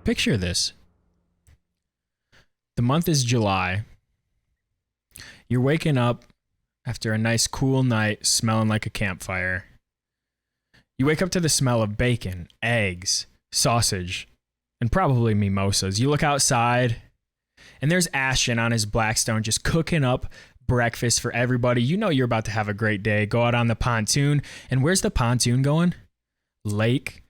Picture this. The month is July. You're waking up after a nice cool night smelling like a campfire. You wake up to the smell of bacon, eggs, sausage, and probably mimosas. You look outside, and there's Ashton on his Blackstone just cooking up breakfast for everybody. You know you're about to have a great day. Go out on the pontoon. And where's the pontoon going? Lake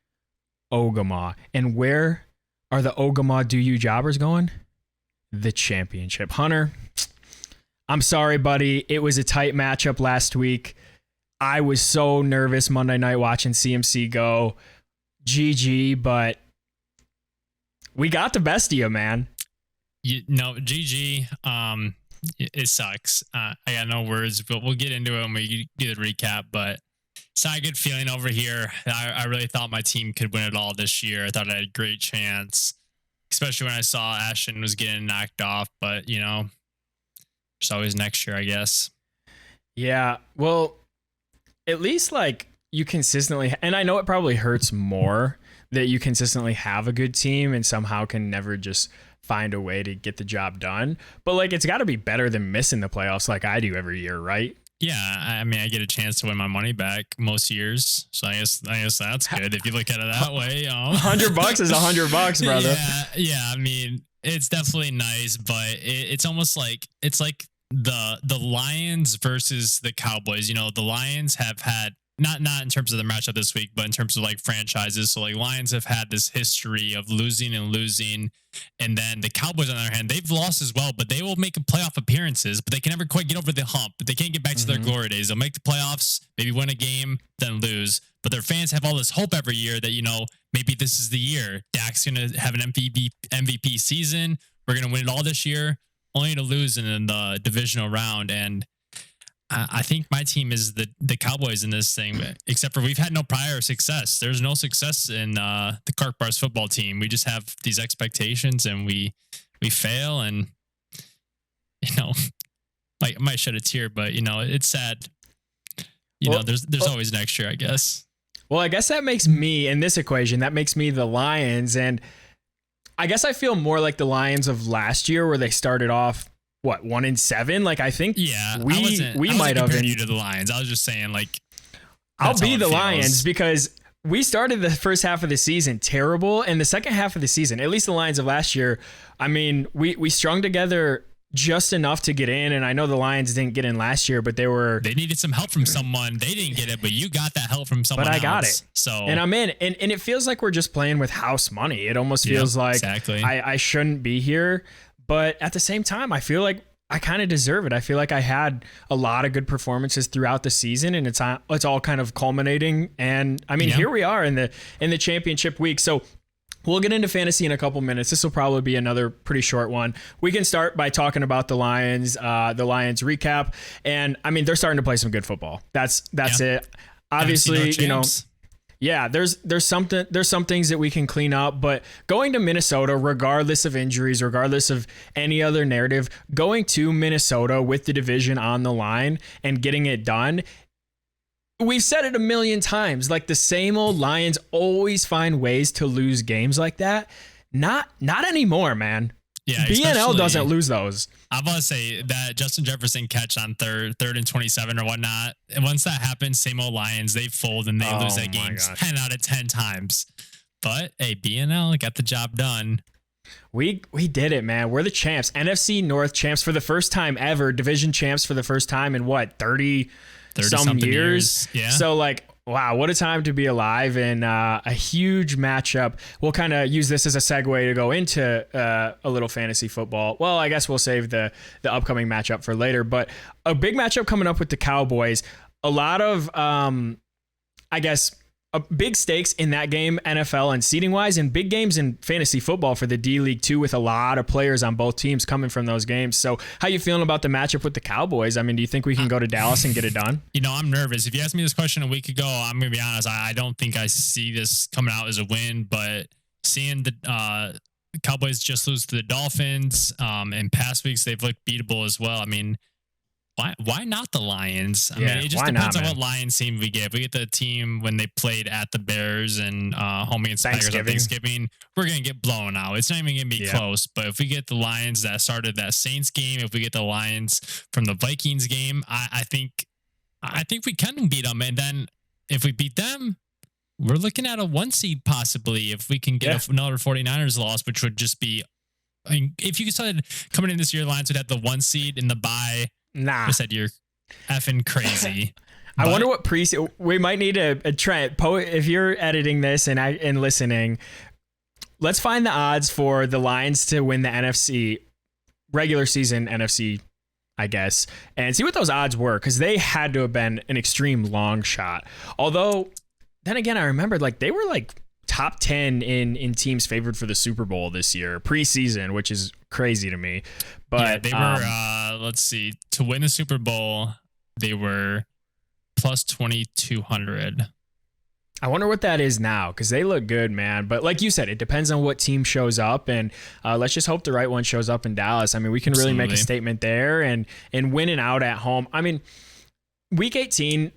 Ogama. And where are the Ogama Do You Jobbers going? The championship. Hunter, I'm sorry, buddy. It was a tight matchup last week. I was so nervous Monday night watching CMC go. GG, but we got the best of you, man. GG. It sucks. I got no words, but we'll get into it when we do the recap. But it's not a good feeling over here. I really thought my team could win it all this year. I thought I had a great chance, especially when I saw Ashton was getting knocked off. But, there's always next year, I guess. Yeah, well, at least like you consistently, and I know it probably hurts more that you consistently have a good team and somehow can never just find a way to get the job done. But like, it's got to be better than missing the playoffs like I do every year, right? Yeah, I mean, I get a chance to win my money back most years, so I guess that's good if you look at it that way. $100 is $100, brother. Yeah. I mean, it's definitely nice, but it's almost like the Lions versus the Cowboys. The Lions have had not in terms of the matchup this week, but in terms of like franchises. So like Lions have had this history of losing, and then the Cowboys on the other hand, they've lost as well, but they will make playoff appearances, but they can never quite get over the hump. They can't get back to their glory days. They'll make the playoffs, maybe win a game, then lose. But their fans have all this hope every year that maybe this is the year. Dak's gonna have an MVP season. We're gonna win it all this year, only to lose in the divisional round. And I think my team is the Cowboys in this thing, except for we've had no prior success. There's no success in the Kark Bars football team. We just have these expectations and we fail, and like I might shed a tear, but it's sad. There's always next year, I guess. Well, I guess that makes me in this equation, that makes me the Lions, and I guess I feel more like the Lions of last year where they started off 1-7? Like I think we might have you to the Lions. I was just saying I'll be the Lions because we started the first half of the season terrible, and the second half of the season, at least the Lions of last year, I mean, we strung together just enough to get in, and I know the Lions didn't get in last year, but they needed some help from someone. They didn't get it, but you got that help from someone else. But I got it. So and I'm in, and it feels like we're just playing with house money. It almost feels like exactly. I shouldn't be here. But at the same time, I feel like I kind of deserve it. I feel like I had a lot of good performances throughout the season, and it's all kind of culminating. And I mean, here we are in the championship week. So we'll get into fantasy in a couple minutes. This will probably be another pretty short one. We can start by talking about the Lions recap. And I mean, they're starting to play some good football. That's it. Obviously, yeah, there's some things that we can clean up, but going to Minnesota, regardless of injuries, regardless of any other narrative, going to Minnesota with the division on the line and getting it done. We've said it a million times, like the same old Lions always find ways to lose games like that. Not anymore, man. Yeah, BNL doesn't lose those. I'm about to say that Justin Jefferson catch on third and 27 or whatnot. And once that happens, same old Lions, they fold and they lose that game 10 out of 10 times. But hey, BNL got the job done. We did it, man. We're the champs. NFC North champs for the first time ever. Division champs for the first time in 30 some years. Yeah. So wow, what a time to be alive, and a huge matchup. We'll kind of use this as a segue to go into a little fantasy football. Well, I guess we'll save the upcoming matchup for later, but a big matchup coming up with the Cowboys. A lot of, big stakes in that game, NFL and seeding wise, and big games in fantasy football for the D League too, with a lot of players on both teams coming from those games. So how you feeling about the matchup with the Cowboys? I mean, do you think we can go to Dallas and get it done? I'm nervous. If you asked me this question a week ago, I'm going to be honest. I don't think I see this coming out as a win, but seeing the Cowboys just lose to the Dolphins, in past weeks, they've looked beatable as well. I mean, why not the Lions? I Yeah, mean, it just why depends not, on man? what Lions team we get. If we get the team when they played at the Bears and home against the Packers on Thanksgiving. Thanksgiving, we're gonna get blown out. It's not even gonna be Yeah. close. But if we get the Lions that started that Saints game, if we get the Lions from the Vikings game, I think we can beat them. And then if we beat them, we're looking at a 1 seed possibly if we can get another 49ers loss, which would just be. I mean, if you started coming in this year, Lions would have the 1 seed in the bye. Nah. I said you're effing crazy. I wonder what we might need a Trent. If you're editing this and listening, let's find the odds for the Lions to win the NFC regular season NFC, I guess, and see what those odds were, because they had to have been an extreme long shot. Although, then again, I remembered like they were like top 10 in teams favored for the Super Bowl this year preseason, which is crazy to me. But yeah, they were let's see, to win the Super Bowl, they were plus 2,200. I wonder what that is now, because they look good, man. But like you said, it depends on what team shows up, and let's just hope the right one shows up in Dallas. I mean, we can really make a statement there and winning out at home. I mean, Week 18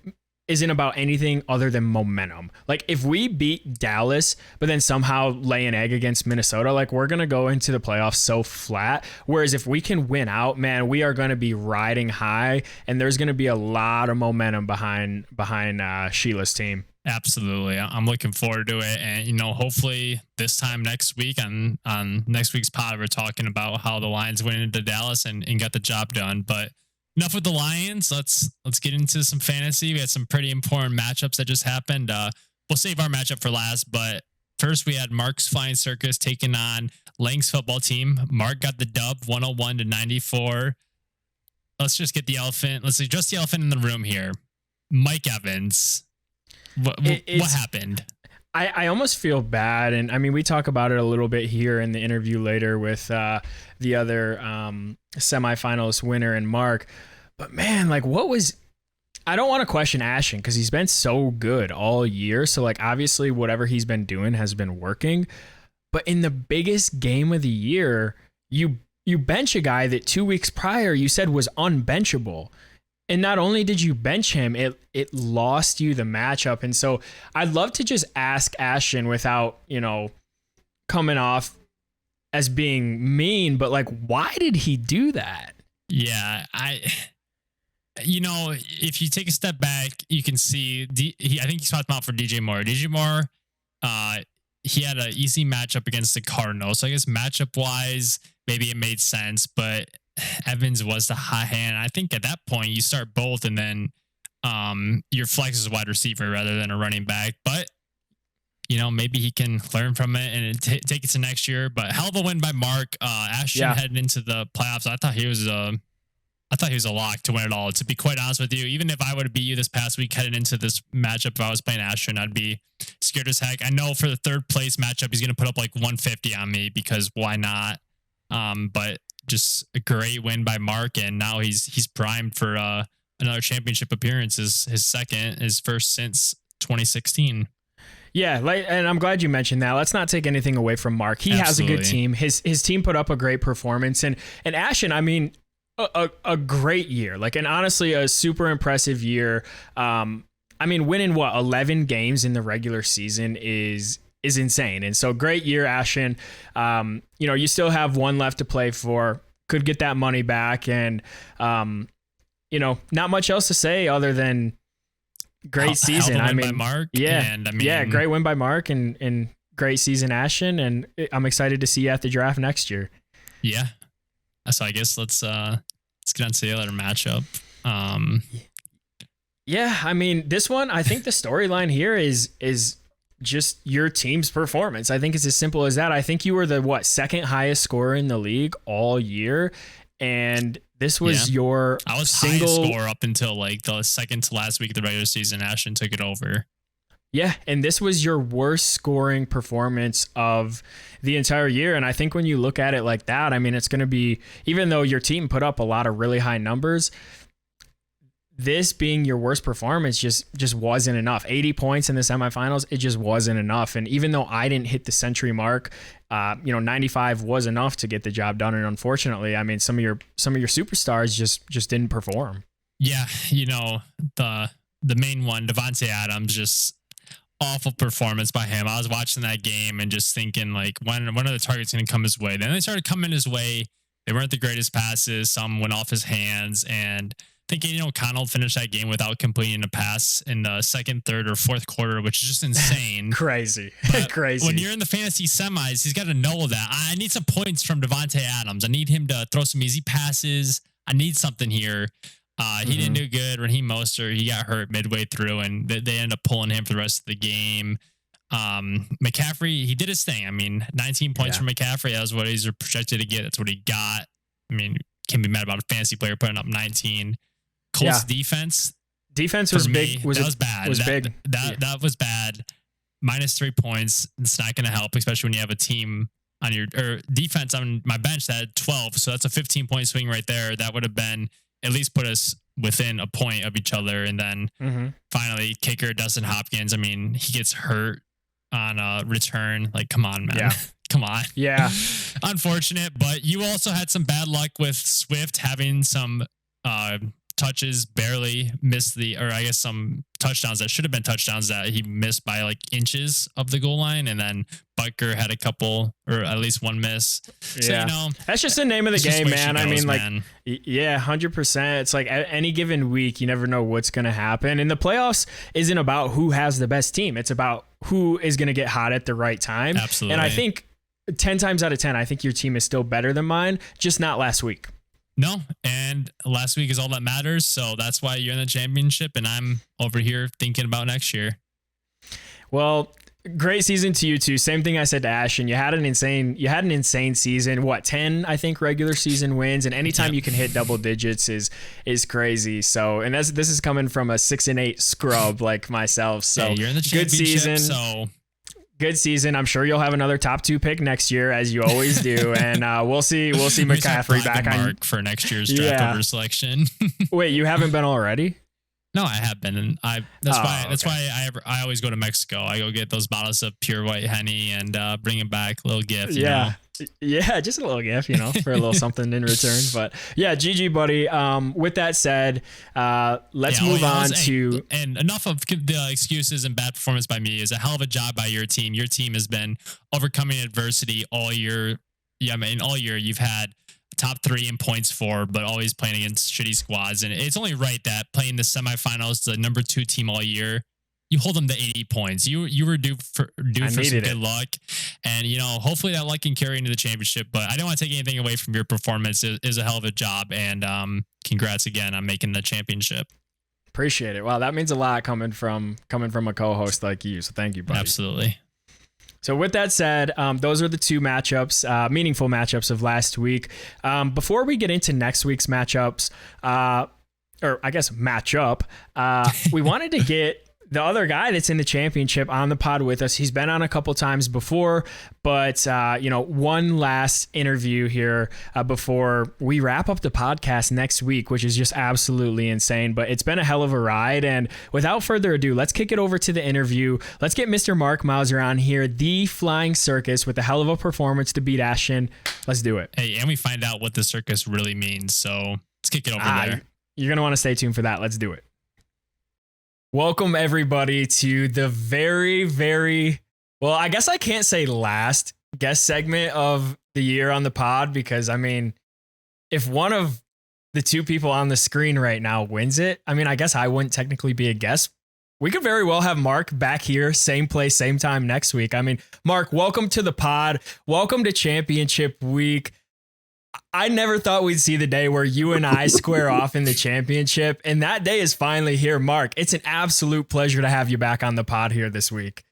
isn't about anything other than momentum. Like, if we beat Dallas, but then somehow lay an egg against Minnesota, like, we're going to go into the playoffs so flat. Whereas if we can win out, man, we are going to be riding high, and there's going to be a lot of momentum behind Sheila's team. Absolutely. I'm looking forward to it. And, hopefully this time next week on next week's pod, we're talking about how the Lions went into Dallas and got the job done. But enough with the Lions. Let's get into some fantasy. We had some pretty important matchups that just happened. We'll save our matchup for last, but first we had Mark's Flying Circus taking on Lang's football team. Mark got the dub 101-94. Let's just get the elephant. Let's address the elephant in the room here. Mike Evans. What happened? I almost feel bad. And I mean, we talk about it a little bit here in the interview later with the other semifinalist winner and Mark. But man, like, I don't want to question Ashton because he's been so good all year. So like, obviously whatever he's been doing has been working. But in the biggest game of the year, you bench a guy that 2 weeks prior you said was unbenchable. And not only did you bench him, it lost you the matchup. And so I'd love to just ask Ashton without, coming off as being mean, but like, why did he do that? Yeah, if you take a step back, you can see, I think he's talking about for DJ Moore. DJ Moore, he had an easy matchup against the Cardinals. So I guess matchup wise, maybe it made sense, but Evans was the hot hand. I think at that point you start both, and then your flex is a wide receiver rather than a running back. But maybe he can learn from it and take it to next year. But hell of a win by Mark. Ashton heading into the playoffs. I thought he was a lock to win it all. To be quite honest with you, even if I would have beat you this past week heading into this matchup, if I was playing Ashton, I'd be scared as heck. I know for the third place matchup, he's going to put up like 150 on me because why not? But just a great win by Mark, and now he's primed for another championship appearance. His first since 2016. Yeah, and I'm glad you mentioned that. Let's not take anything away from Mark. He has a good team. His team put up a great performance, and Ashton, I mean, a great year. Like, and honestly, a super impressive year. I mean, winning 11 games in the regular season is insane. And so great year, Ashton. You still have one left to play for, could get that money back. And, not much else to say other than great season. I mean, by Mark. Great win by Mark and great season, Ashton. And I'm excited to see you at the draft next year. Yeah. So I guess let's get on to the other matchup. Yeah. I mean, this one, I think the storyline here is just your team's performance. I think it's as simple as that. I think you were the second highest scorer in the league all year, and this was your I was single highest score up until like the second to last week of the regular season. Ashton took it over. Yeah, and this was your worst scoring performance of the entire year. And I think when you look at it like that, I mean, it's going to be, even though your team put up a lot of really high numbers, this being your worst performance just wasn't enough. 80 points in the semifinals, it just wasn't enough. And even though I didn't hit the century mark, 95 was enough to get the job done. And unfortunately, I mean, some of your superstars just didn't perform. Yeah, the main one, Davante Adams, just awful performance by him. I was watching that game and just thinking, like, when are the targets going to come his way? Then they started coming his way. They weren't the greatest passes. Some went off his hands, and thinking, O'Connell finished that game without completing a pass in the second, third, or fourth quarter, which is just insane. Crazy. Crazy. When you're in the fantasy semis, he's got to know that. I need some points from Davante Adams. I need him to throw some easy passes. I need something here. He didn't do good. Raheem Mostert, he got hurt midway through, and they ended up pulling him for the rest of the game. McCaffrey, he did his thing. I mean, 19 points for McCaffrey. That was what he's projected to get. That's what he got. I mean, can't be mad about a fantasy player putting up 19. Colts defense was big. That was bad. That was bad. -3 points. It's not going to help, especially when you have a team on your defense on my bench that had 12. So that's a 15-point swing right there. That would have been at least put us within a point of each other. And then finally, kicker Dustin Hopkins. I mean, he gets hurt on a return. Like, come on, man. Yeah. Come on. Yeah. Unfortunate, but you also had some bad luck with Swift having some touches, barely missed some touchdowns that should have been touchdowns that he missed by like inches of the goal line. And then Butker had a couple, or at least one miss. Yeah. So, that's just the name of the game, man. I mean, like, 100%. It's like at any given week, you never know what's going to happen. And the playoffs isn't about who has the best team. It's about who is going to get hot at the right time. Absolutely. And I think 10 times out of 10, I think your team is still better than mine, just not last week. No, and last week is all that matters. So that's why you're in the championship, and I'm over here thinking about next year. Well, great season to you too. Same thing I said to Ashton. You had an insane season. What, 10, I think, regular season wins, and anytime you can hit double digits is crazy. So, and this is coming from a 6-8 scrub like myself. So you're in the good championship. season. Good season. I'm sure you'll have another top 2 pick next year, as you always do, and we'll see McCaffrey back on mark for next year's draft order selection. Wait, you haven't been already? No, I have been, and that's why I always go to Mexico. I go get those bottles of pure white Henny and bring it back, a little gift. You know? Yeah, just a little gift, for a little something in return. But yeah, GG, buddy. With that said, let's move on to. And enough of the excuses and bad performance by me. Is a hell of a job by your team. Your team has been overcoming adversity all year. Yeah, I mean, all year you've had top 3 in points for, but always playing against shitty squads. And it's only right that playing the semifinals, the number 2 team all year, you hold them to 80 points. You were due for some good luck, and hopefully that luck can carry into the championship. But I don't want to take anything away from your performance. It is a hell of a job, and congrats again on making the championship. Appreciate it. Wow, that means a lot coming from a co-host like you. So thank you, buddy. Absolutely. So with that said, those are the 2 matchups, meaningful matchups of last week. Before we get into next week's matchups, or I guess matchup, we wanted to get the other guy that's in the championship on the pod with us. He's been on a couple times before, but one last interview here before we wrap up the podcast next week, which is just absolutely insane. But it's been a hell of a ride, and without further ado, let's kick it over to the interview. Let's get Mr. Mark Mauser on here, the Flying Circus, with a hell of a performance to beat Ashton. Let's do it. Hey, and we find out what the circus really means. So let's kick it over there. You're gonna want to stay tuned for that. Let's do it. Welcome, everybody, to the very, very, well, I guess I can't say last guest segment of the year on the pod, because, I mean, if one of the 2 people on the screen right now wins it, I mean, I guess I wouldn't technically be a guest. We could very well have Mark back here, same place, same time next week. I mean, Mark, welcome to the pod. Welcome to championship week. I never thought we'd see the day where you and I square off in the championship, and that day is finally here. Mark, it's an absolute pleasure to have you back on the pod here this week.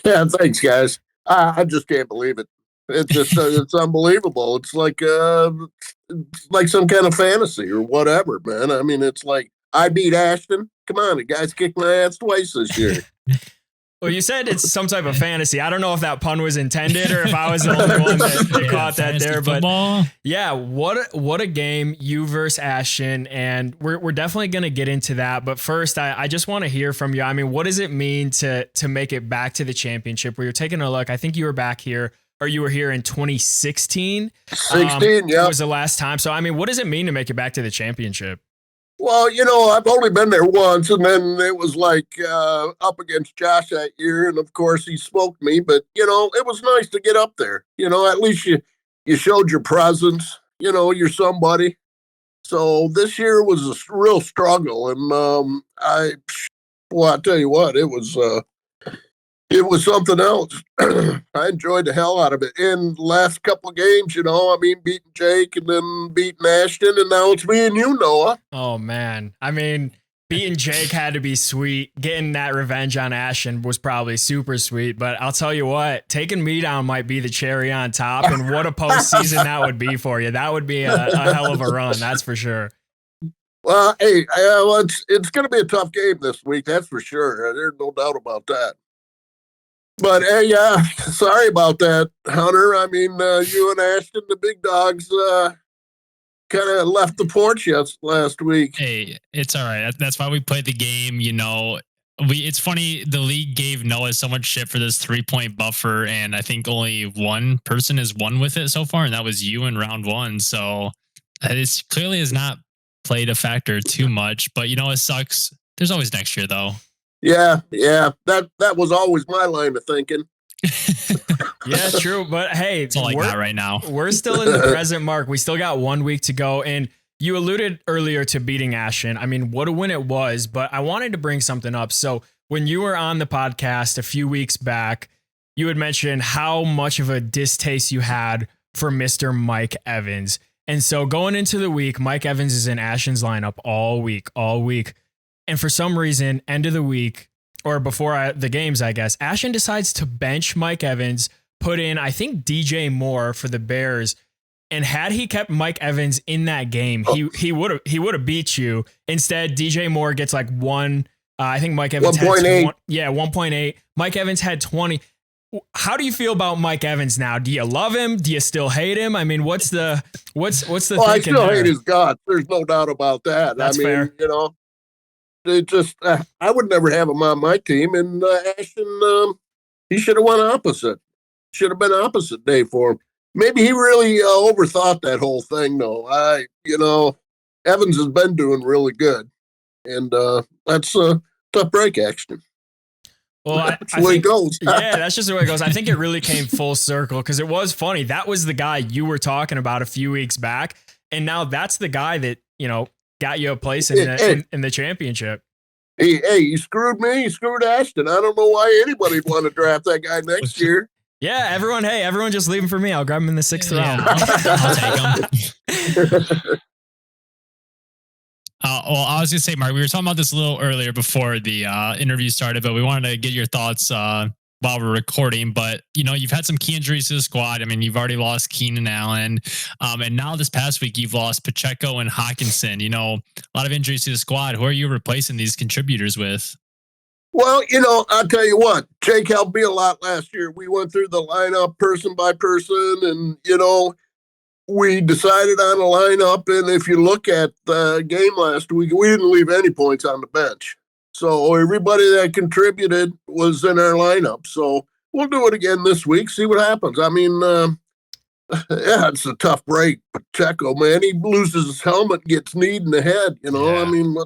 Yeah, thanks, guys. I just can't believe it. It's just it's unbelievable. It's like some kind of fantasy or whatever, man. I mean, it's like I beat Ashton. Come on, the guy's kicked my ass twice this year. Well, you said it's some type of fantasy. I don't know if that pun was intended or if I was the only one that caught that there. But yeah, what a game, you versus Ashton, and we're definitely going to get into that. But first, I just want to hear from you. I mean, what does it mean to make it back to the championship? Where you're taking a look. I think you were back here, or you were here in 2016. 16, yeah, was the last time. So I mean, what does it mean to make it back to the championship? Well, I've only been there once, and then it was like up against Josh that year, and of course he smoked me. But it was nice to get up there. At least you showed your presence. You're somebody. So this year was a real struggle, and I tell you what, it was something else. I enjoyed the hell out of it. In the last couple of games, beating Jake and then beating Ashton, and now it's me and you, Noah. Oh, man. I mean, beating Jake had to be sweet. Getting that revenge on Ashton was probably super sweet. But I'll tell you what, taking me down might be the cherry on top. And what a postseason that would be for you. That would be a hell of a run, that's for sure. Well, hey, it's going to be a tough game this week, that's for sure. There's no doubt about that. But hey, sorry about that, Hunter. I mean, you and Ashton, the big dogs, kind of left the porch last week. Hey, it's all right. That's why we played the game. It's funny. The league gave Noah so much shit for this 3-point buffer, and I think only one person has won with it so far, and that was you in round one. So it clearly has not played a factor too much. But it sucks. There's always next year, though. Yeah. That was always my line of thinking. Yeah, true. But hey, it's all I got right now. We're still in the present, Mark. We still got 1 week to go. And you alluded earlier to beating Ashton. I mean, what a win it was. But I wanted to bring something up. So when you were on the podcast a few weeks back, you had mentioned how much of a distaste you had for Mr. Mike Evans. And so going into the week, Mike Evans is in Ashton's lineup all week. And for some reason, end of the week, or before the games, I guess, Ashton decides to bench Mike Evans, put in, I think, DJ Moore for the Bears. And had he kept Mike Evans in that game, he would have beat you. Instead, DJ Moore gets like one. I think Mike Evans 1.8. had 1.8. Mike Evans had 20. How do you feel about Mike Evans now? Do you love him? Do you still hate him? I mean, what's the thinking I still there? hate his guts. There's no doubt about that. That's fair. It just I would never have him on my team, and Ashton, he should have went opposite. Should have been opposite day for him. Maybe he really overthought that whole thing, though. Evans has been doing really good, and that's a tough break, Ashton. Well, that's the way it goes. Yeah, that's just the way it goes. I think it really came full circle because it was funny. That was the guy you were talking about a few weeks back, and now that's the guy that got you a place in the championship. Hey, you screwed me. You screwed Ashton. I don't know why anybody'd want to draft that guy next year. Yeah, everyone just leave him for me. I'll grab him in the 6th round. I'll take him. Well, I was going to say, Mark, we were talking about this a little earlier before the interview started, but we wanted to get your thoughts while we're recording. But, you've had some key injuries to the squad. I mean, you've already lost Keenan Allen. And now this past week, you've lost Pacheco and Hawkinson. A lot of injuries to the squad. Who are you replacing these contributors with? Well, I'll tell you what, Jake helped me a lot last year. We went through the lineup person by person, and, we decided on a lineup. And if you look at the game last week, we didn't leave any points on the bench. So everybody that contributed was in our lineup. So we'll do it again this week, see what happens. I mean, yeah, it's a tough break. Pacheco, man, he loses his helmet, gets kneed in the head, Yeah. I mean,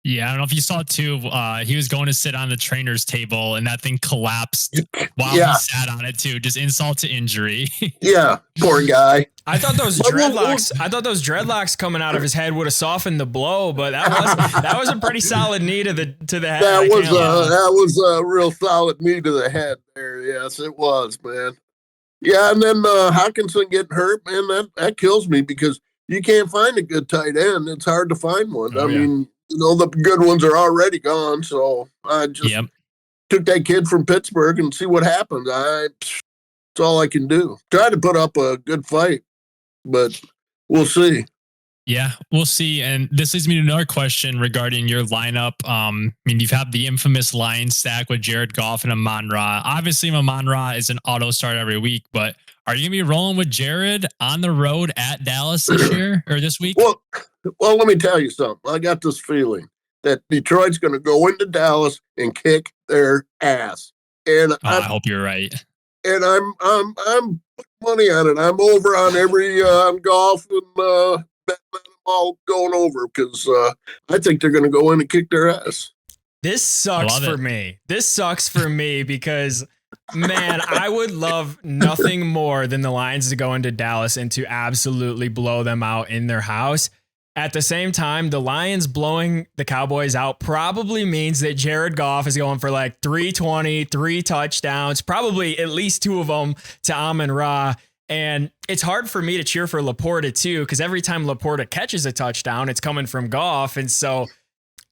Yeah, I don't know if you saw too. He was going to sit on the trainer's table, and that thing collapsed while he sat on it too. Just insult to injury. Yeah, poor guy. I thought those dreadlocks coming out of his head would have softened the blow, but that was a pretty solid knee to the head. That was a real solid knee to the head there. Yes, it was, man. Yeah, and then Hawkinson getting hurt, man, that kills me because you can't find a good tight end. It's hard to find one. I mean, the good ones are already gone. So I just took that kid from Pittsburgh and see what happens. That's all I can do. Try to put up a good fight, but we'll see. Yeah, we'll see. And this leads me to another question regarding your lineup. I mean, you've had the infamous line stack with Jared Goff and Amon-Ra. Obviously, Amon-Ra is an auto start every week, but are you going to be rolling with Jared on the road at Dallas this year or this week? Well, let me tell you something. I got this feeling that Detroit's going to go into Dallas and kick their ass. And I hope you're right. And I'm money on it. I'm over on every on Goff and betting them all going over because I think they're going to go in and kick their ass. This sucks for me. This sucks for me because, man, I would love nothing more than the Lions to go into Dallas and to absolutely blow them out in their house. At the same time, the Lions blowing the Cowboys out probably means that Jared Goff is going for like 320, 3 touchdowns, probably at least 2 of them to Amon-Ra. And it's hard for me to cheer for Laporta too, because every time Laporta catches a touchdown, it's coming from Goff. And so,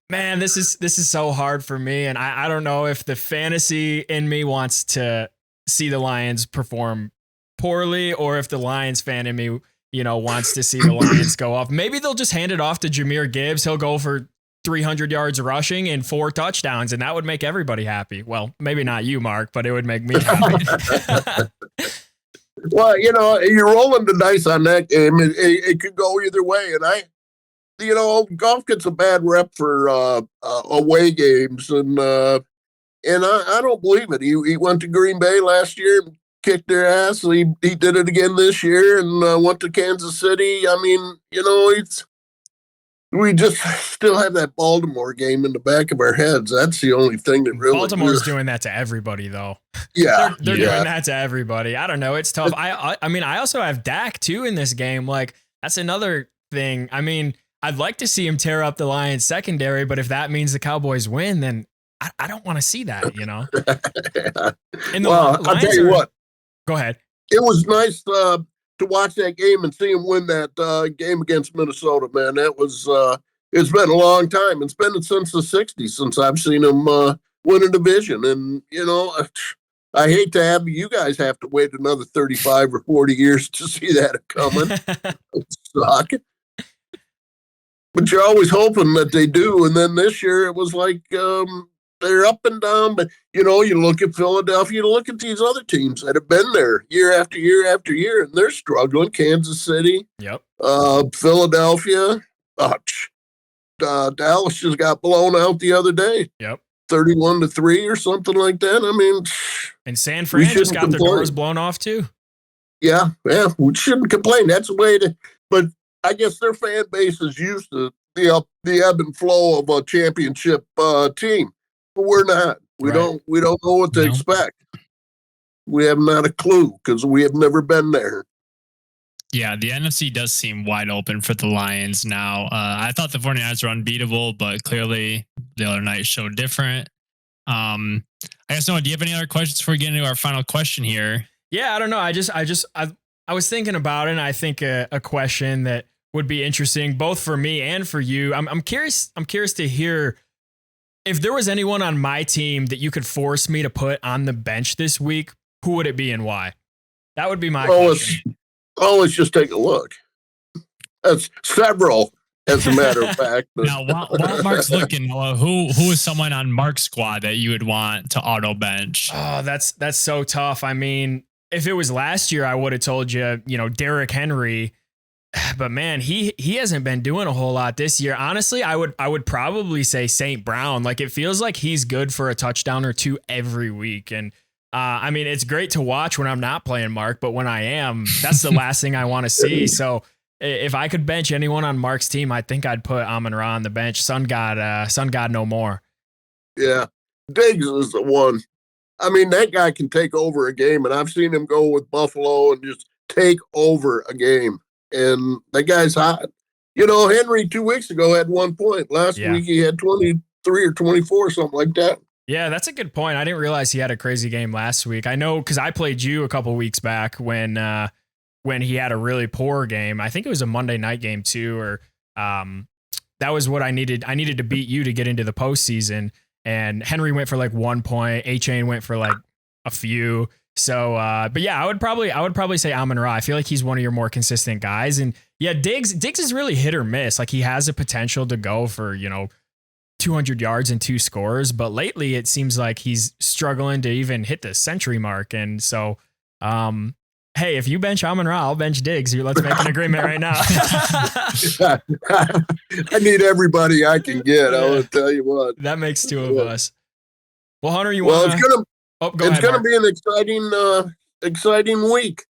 man, this is so hard for me. And I don't know if the fantasy in me wants to see the Lions perform poorly or if the Lions fan in me, wants to see the Lions go off. Maybe they'll just hand it off to Jahmyr Gibbs. He'll go for 300 yards rushing and 4 touchdowns, and that would make everybody happy. Well, maybe not you, Mark, but it would make me happy. Well, you're rolling the dice on that game. It could go either way. And Goff gets a bad rep for away games, and I don't believe it. He went to Green Bay last year and kicked their ass. He did it again this year and went to Kansas City. I mean, we just still have that Baltimore game in the back of our heads. That's the only thing that really. Baltimore's doing that to everybody, though. Yeah, they're doing that to everybody. I don't know. It's tough. I mean, I also have Dak too in this game. Like, that's another thing. I mean, I'd like to see him tear up the Lions secondary, but if that means the Cowboys win, then I don't want to see that. Well, I'll tell you what. Go ahead. It was nice to watch that game and see him win that game against Minnesota, man. That was it's been a long time. It's been since the 60s since I've seen him win a division. And, I hate to have you guys have to wait another 35 or 40 years to see that coming. It suck. But you're always hoping that they do. And then this year it was like they're up and down, but you look at Philadelphia, you look at these other teams that have been there year after year after year, and they're struggling. Kansas City, yep. Philadelphia, Dallas just got blown out the other day. Yep, 31-3 or something like that. I mean, and San Fran just got their doors blown off too. Yeah, we shouldn't complain. That's the way to. But I guess their fan base is used to the ebb and flow of a championship team. But we're not. We don't know what to expect. We have not a clue because we have never been there. Yeah, the NFC does seem wide open for the Lions now. I thought the 49ers were unbeatable, but clearly the other night showed different. I guess, Noah, do you have any other questions before we get into our final question here? Yeah, I don't know. I was thinking about it, and I think a question that would be interesting both for me and for you. I'm curious to hear if there was anyone on my team that you could force me to put on the bench this week, who would it be and why? That would be my question. Let's just take a look. That's several, as a matter of fact. Now, while Mark's looking, Noah, who is someone on Mark's squad that you would want to auto bench? Oh, that's so tough. I mean, if it was last year, I would have told you, Derrick Henry. But man, he hasn't been doing a whole lot this year. Honestly, I would probably say St. Brown. Like, it feels like he's good for a touchdown or 2 every week. And I mean, it's great to watch when I'm not playing Mark, but when I am, that's the last thing I want to see. So if I could bench anyone on Mark's team, I think I'd put Amon-Ra on the bench. Sun God no more. Yeah, Diggs is the one. I mean, that guy can take over a game, and I've seen him go with Buffalo and just take over a game. And that guy's hot. Henry 2 weeks ago had 1 point. Last week he had 23 or 24, something like that. Yeah, that's a good point. I didn't realize he had a crazy game last week. I know because I played you a couple weeks back when he had a really poor game. I think it was a Monday night game too, or that was what I needed. I needed to beat you to get into the postseason. And Henry went for like 1 point. A-Chain went for like a few. So, but yeah, I would probably say Amon-Ra. I feel like he's one of your more consistent guys. And yeah, Diggs is really hit or miss. Like he has a potential to go for, 200 yards and 2 scores, but lately it seems like he's struggling to even hit the century mark. And so, hey, if you bench Amon-Ra, I'll bench Diggs. Let's make an agreement right now. I need everybody I can get. I will tell you what. That makes 2 of us. Well, Hunter, it's gonna be an exciting week.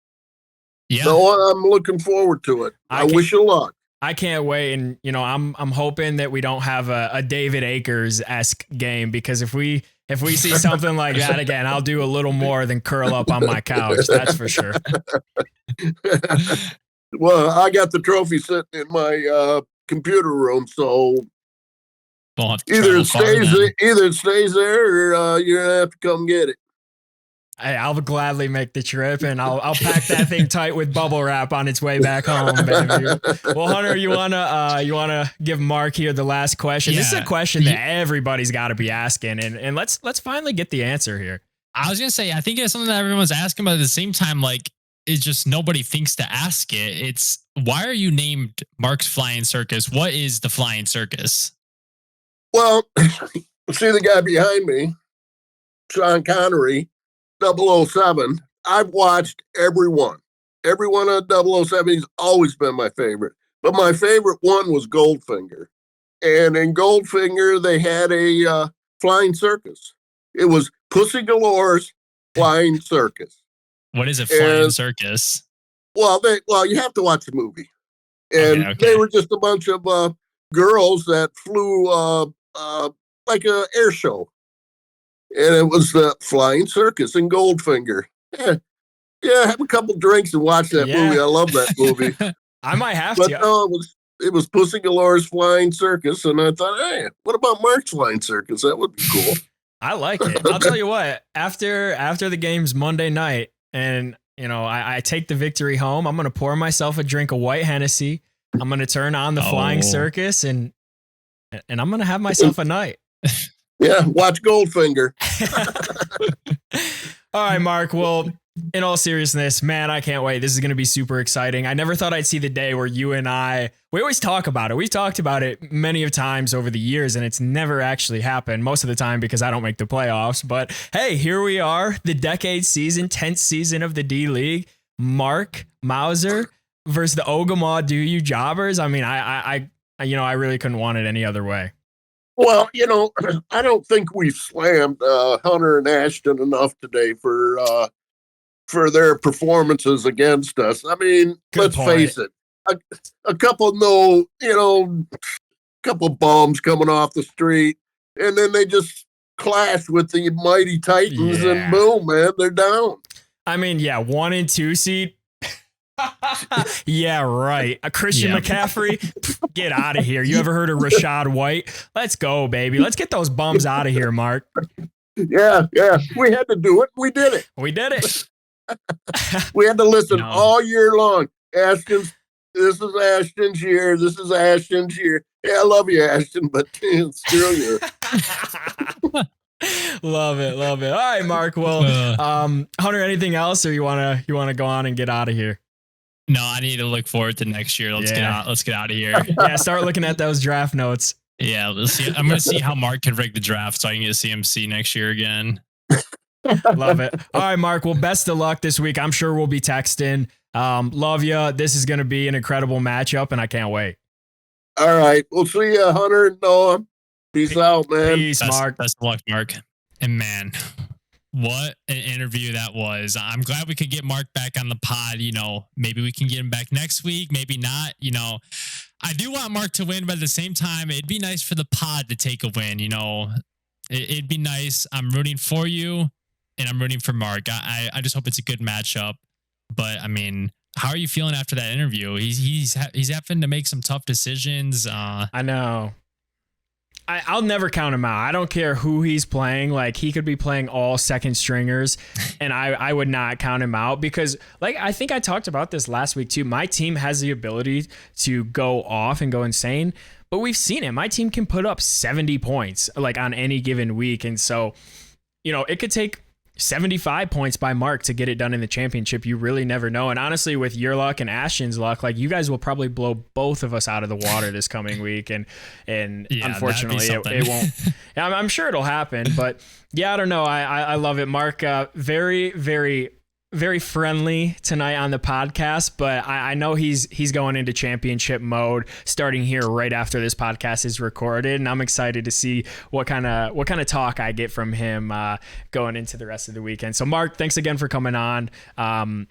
Yeah. So I'm looking forward to it. I wish you luck. I can't wait, and I'm hoping that we don't have a David Akers-esque game, because if we see something like that again, I'll do a little more than curl up on my couch. That's for sure. Well, I got the trophy sitting in my computer room, so either it stays there, or you're gonna have to come get it. I'll gladly make the trip, and I'll pack that thing tight with bubble wrap on its way back home, baby. Well, Hunter, you wanna give Mark here the last question? Yeah. This is a question that everybody's got to be asking, and let's finally get the answer here. I was gonna say, I think it's something that everyone's asking, but at the same time, like, it's just nobody thinks to ask it. It's, why are you named Mark's Flying Circus? What is the Flying Circus? Well, see the guy behind me, Sean Connery. 007. I've watched every one of 007. He's always been my favorite. But my favorite one was Goldfinger. And in Goldfinger, they had a flying circus. It was Pussy Galore's Flying Circus. What is a flying circus? Well, you have to watch the movie. And they were just a bunch of girls that flew like an air show. And it was the Flying Circus in Goldfinger. Yeah, have a couple drinks and watch that movie. I love that movie. I might have to. No, it was Pussy Galore's Flying Circus, and I thought, hey, what about Mark's Flying Circus? That would be cool. I like it. I'll tell you what. After the game's Monday night, and I take the victory home, I'm gonna pour myself a drink of white Hennessy. I'm gonna turn on the Flying Circus, and I'm gonna have myself a night. Yeah, watch Goldfinger. All right, Mark. Well, in all seriousness, man, I can't wait. This is going to be super exciting. I never thought I'd see the day where you and we always talk about it. We've talked about it many of times over the years, and it's never actually happened, most of the time because I don't make the playoffs. But hey, here we are, the decade season, 10th season of the D-League. Mark Mauser versus the Ogama Do You Jobbers. I mean, I really couldn't want it any other way. Well, I don't think we've slammed Hunter and Ashton enough today for their performances against us. I mean, let's face it, a couple couple bums coming off the street, and then they just clash with the mighty Titans, and boom, man, they're down. I mean, 1 and 2 seed. Yeah, right. A Christian McCaffrey, get out of here. You ever heard of Rashad White? Let's go, baby. Let's get those bums out of here, Mark. Yeah. We had to do it. We did it. We had to listen all year long. This is Ashton's year. This is Ashton's year. Yeah, I love you, Ashton, but screw you. Love it. All right, Mark. Well, Hunter, anything else, or you wanna go on and get out of here? No, I need to look forward to next year. Let's get out of here. Yeah, start looking at those draft notes. Yeah, let's see. I'm going to see how Mark can rig the draft so I can get CMC next year again. Love it. All right, Mark. Well, best of luck this week. I'm sure we'll be texting. Love you. This is going to be an incredible matchup, and I can't wait. All right. We'll see you, Hunter and Noah. Peace out, man. Peace, Mark. Best of luck, Mark. And man, what an interview that was. I'm glad we could get Mark back on the pod. Maybe we can get him back next week. Maybe not. I do want Mark to win, but at the same time, it'd be nice for the pod to take a win. It'd be nice. I'm rooting for you, and I'm rooting for Mark. I just hope it's a good matchup. But I mean, how are you feeling after that interview? He's having to make some tough decisions. I know. I'll never count him out. I don't care who he's playing. Like, he could be playing all second stringers, and I would not count him out because, like, I think I talked about this last week too. My team has the ability to go off and go insane, but we've seen it. My team can put up 70 points like on any given week, and so it could take 75 points by Mark to get it done in the championship. You really never know. And honestly, with your luck and Ashton's luck, like you guys will probably blow both of us out of the water this coming week. And yeah, unfortunately it won't. I'm sure it'll happen, but yeah, I don't know. I love it. Mark, very, very, very friendly tonight on the podcast, but I know he's going into championship mode starting here right after this podcast is recorded, and I'm excited to see what kind of talk I get from him going into the rest of the weekend. So Mark, thanks again for coming on. I'm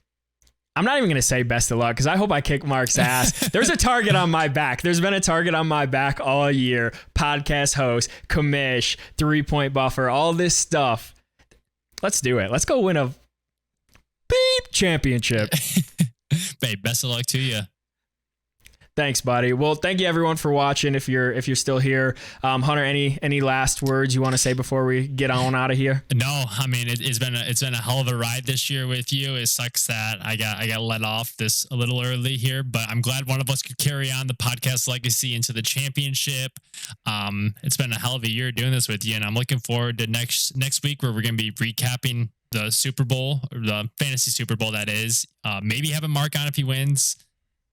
not even going to say best of luck because I hope I kick Mark's ass. There's a target on my back. There's been a target on my back all year. Podcast host, commish, 3-point buffer, all this stuff. Let's do it. Let's go win a championship. Babe, best of luck to you. Thanks, buddy. Well, thank you everyone for watching. If you're still here, Hunter, any last words you want to say before we get on out of here? No, I mean it's been a hell of a ride this year with you. It sucks that I got let off this a little early here, but I'm glad one of us could carry on the podcast legacy into the championship. It's been a hell of a year doing this with you, and I'm looking forward to next week where we're going to be recapping the Super Bowl, or the fantasy Super Bowl that is. Maybe have a Mark on if he wins.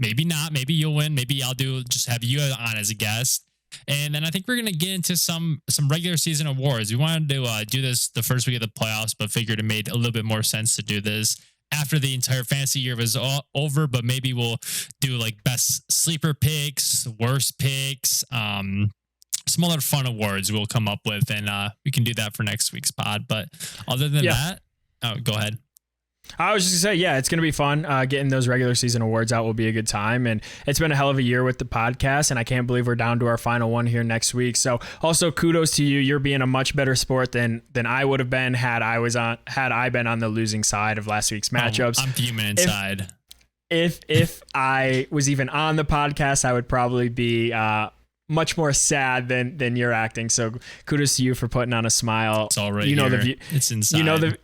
Maybe not. Maybe you'll win. Maybe I'll just have you on as a guest. And then I think we're going to get into some regular season awards. We wanted to do this the first week of the playoffs, but figured it made a little bit more sense to do this after the entire fantasy year was over. But maybe we'll do like best sleeper picks, worst picks, some other fun awards we'll come up with, and we can do that for next week's pod. But other than that, go ahead. I was just going to say, yeah, it's going to be fun. Getting those regular season awards out will be a good time. And it's been a hell of a year with the podcast, and I can't believe we're down to our final one here next week. So also kudos to you. You're being a much better sport than I would have been had I been on the losing side of last week's matchups. I'm fuming inside. If I was even on the podcast, I would probably be much more sad than you're acting. So kudos to you for putting on a smile. It's all right. It's inside.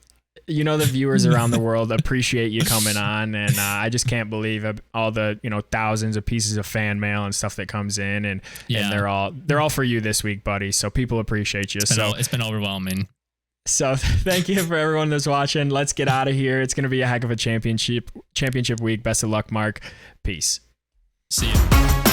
The viewers around the world appreciate you coming on, and I just can't believe all the thousands of pieces of fan mail and stuff that comes in, and they're all for you this week, buddy. So people appreciate you. It's been overwhelming. So thank you for everyone that's watching. Let's get out of here. It's going to be a heck of a championship week. Best of luck, Mark. Peace. See you.